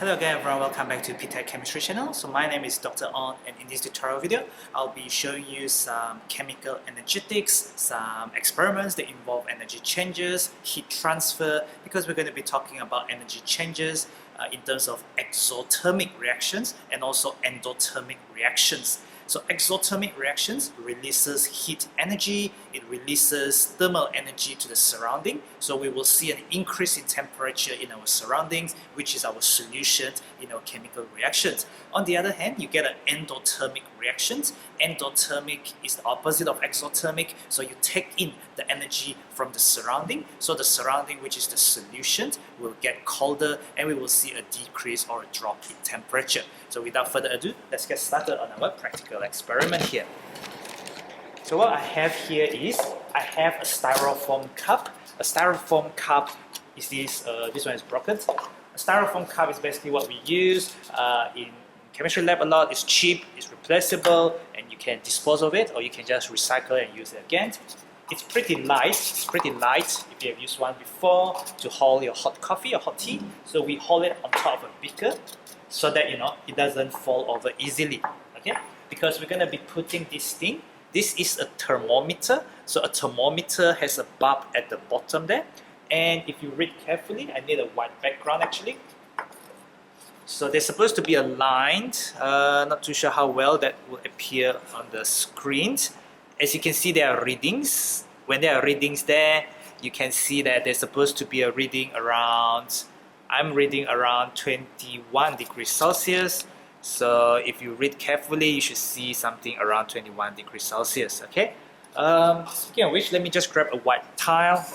Hello again everyone, welcome back to ptet.chemistry channel. So my name is Dr. On, and in this tutorial video I'll be showing you some chemical energetics, some experiments that involve energy changes, heat transfer, because we're going to be talking about energy changes in terms of exothermic reactions and also endothermic reactions. So exothermic reactions releases heat energy, it releases thermal energy to the surrounding. So we will see an increase in temperature in our surroundings, which is our solution in our chemical reactions. On the other hand, you get an endothermic reactions. Endothermic is the opposite of exothermic. So you take in the energy from the surrounding. So the surrounding, which is the solution, will get colder and we will see a decrease or a drop in temperature. So without further ado, let's get started on our practical experiment here. So what I have here is, I have a styrofoam cup. A styrofoam cup is this one is broken. A styrofoam cup is basically what we use in chemistry lab a lot. It's cheap, it's replaceable, and you can dispose of it or you can just recycle and use it again. It's pretty light if you have used one before to hold your hot coffee or hot tea. So we hold it on top of a beaker so that it doesn't fall over easily. Okay? Because we're going to be putting this thing. This is a thermometer. So a thermometer has a bulb at the bottom there. And if you read carefully, I need a white background actually. So there's supposed to be a line. Not too sure how well that will appear on the screen. As you can see, there are readings. When there are readings there, you can see that there's supposed to be a reading around, I'm reading around 21 degrees Celsius. So if you read carefully, you should see something around 21 degrees Celsius. Okay. Speaking of which, let me just grab a white tile.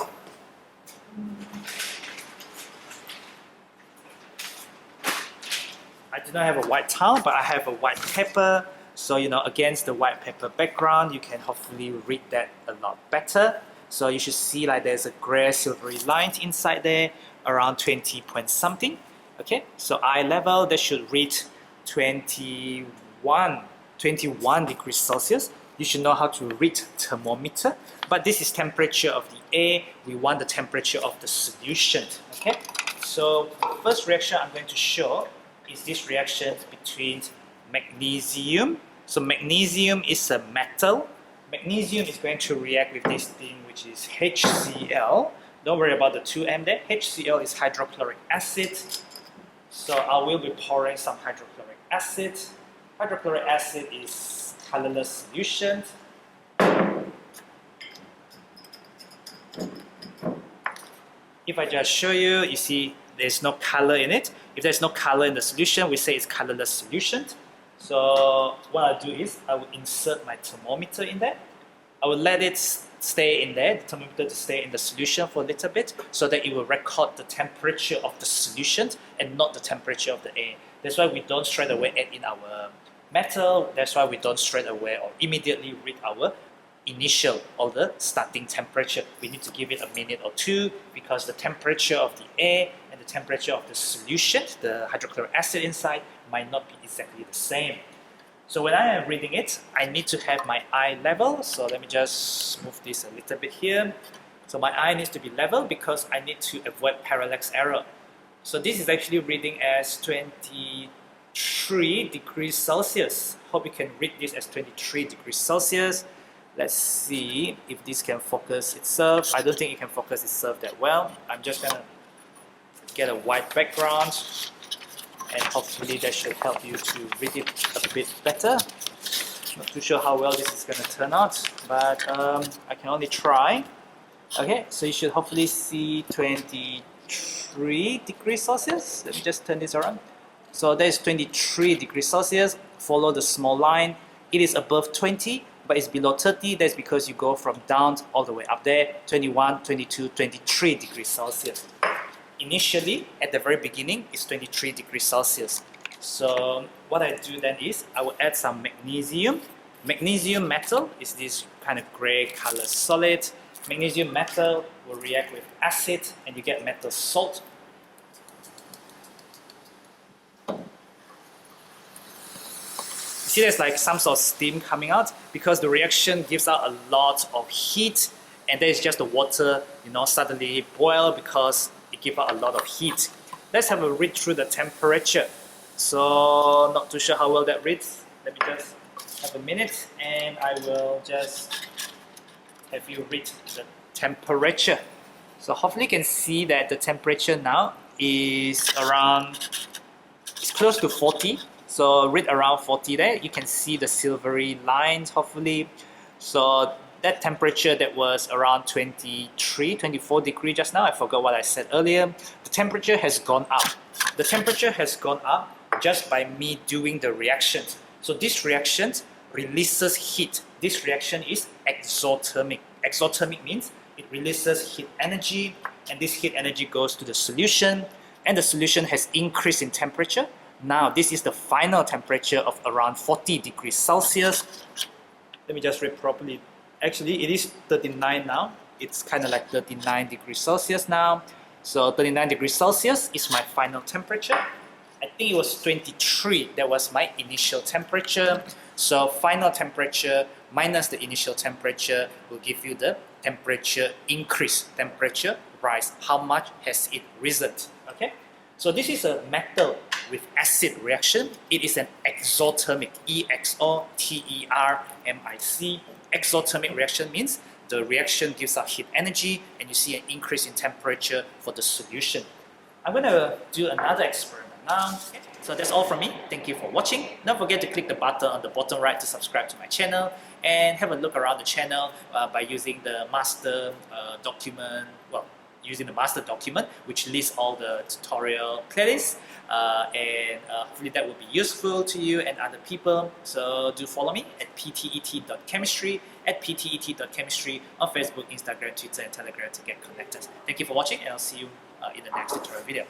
I do not have a white tile, but I have a white paper. So against the white paper background, you can hopefully read that a lot better. So you should see like there's a gray silvery line inside there, around 20 point something. Okay, so eye level, that should read 21 degrees Celsius. You should know how to read thermometer, but this is temperature of the air. We want the temperature of the solution. Okay, so the first reaction I'm going to show is this reaction between magnesium. So magnesium is a metal. Magnesium is going to react with this thing which is HCl. Don't worry about the 2M there. HCl is hydrochloric acid. So I will be pouring some hydrochloric acid. Hydrochloric acid is colorless solution. If I just show you, you see there's no color in it. If there's no color in the solution, we say it's colorless solution. So what I'll do is I will insert my thermometer in there. I will let it stay in there, the thermometer to stay in the solution for a little bit so that it will record the temperature of the solution and not the temperature of the air. That's why we don't straight away add in our metal. That's why we don't straight away or immediately read our initial or the starting temperature. We need to give it a minute or two because the temperature of the air and the temperature of the solution, the hydrochloric acid inside, might not be exactly the same. So when I am reading it, I need to have my eye level. So let me just move this a little bit here. So my eye needs to be level because I need to avoid parallax error. So this is actually reading as 23 degrees Celsius. Hope you can read this as 23 degrees Celsius. Let's see if this can focus itself. I don't think it can focus itself that well. I'm just gonna get a white background and hopefully that should help you to read it a bit better. Not too sure how well this is gonna turn out, but I can only try. Okay, so you should hopefully see 23 degrees Celsius. Let me just turn this around. So there's 23 degrees Celsius. Follow the small line. It is above 20. But it's below 30, that's because you go from down all the way up there, 21, 22, 23 degrees Celsius. Initially, at the very beginning, it's 23 degrees Celsius. So what I do then is, I will add some magnesium. Magnesium metal is this kind of gray color solid. Magnesium metal will react with acid and you get metal salt. See, there's like some sort of steam coming out because the reaction gives out a lot of heat, and there's just the water, suddenly boil because it gives out a lot of heat. let's have a read through the temperature. So not too sure how well that reads. Let me just have a minute and I will just have you read the temperature. So hopefully you can see that the temperature now is around, it's close to 40. So read around 40 there. You can see the silvery lines hopefully. So that temperature that was around 23, 24 degrees just now, I forgot what I said earlier. The temperature has gone up. The temperature has gone up just by me doing the reactions. So this reaction releases heat. This reaction is exothermic. Exothermic means it releases heat energy, and this heat energy goes to the solution, and the solution has increased in temperature. Now this is the final temperature of around 40 degrees Celsius. Let me just read properly. Actually, it is 39 now. It's kind of like 39 degrees Celsius now. So 39 degrees Celsius is my final temperature. I think it was 23. That was my initial temperature. So final temperature minus the initial temperature will give you the temperature increase, temperature rise. How much has it risen? Okay. So this is a metal with acid reaction. It is an exothermic, E-X-O-T-E-R-M-I-C. Exothermic reaction means the reaction gives out heat energy and you see an increase in temperature for the solution. I'm going to do another experiment now. Okay. So that's all from me. Thank you for watching. Don't forget to click the button on the bottom right to subscribe to my channel and have a look around the channel by using the master document, using the master document which lists all the tutorial playlists and hopefully that will be useful to you and other people. So do follow me at ptet.chemistry, at ptet.chemistry on Facebook, Instagram, Twitter and Telegram to get connected. Thank you for watching and I'll see you in the next tutorial video.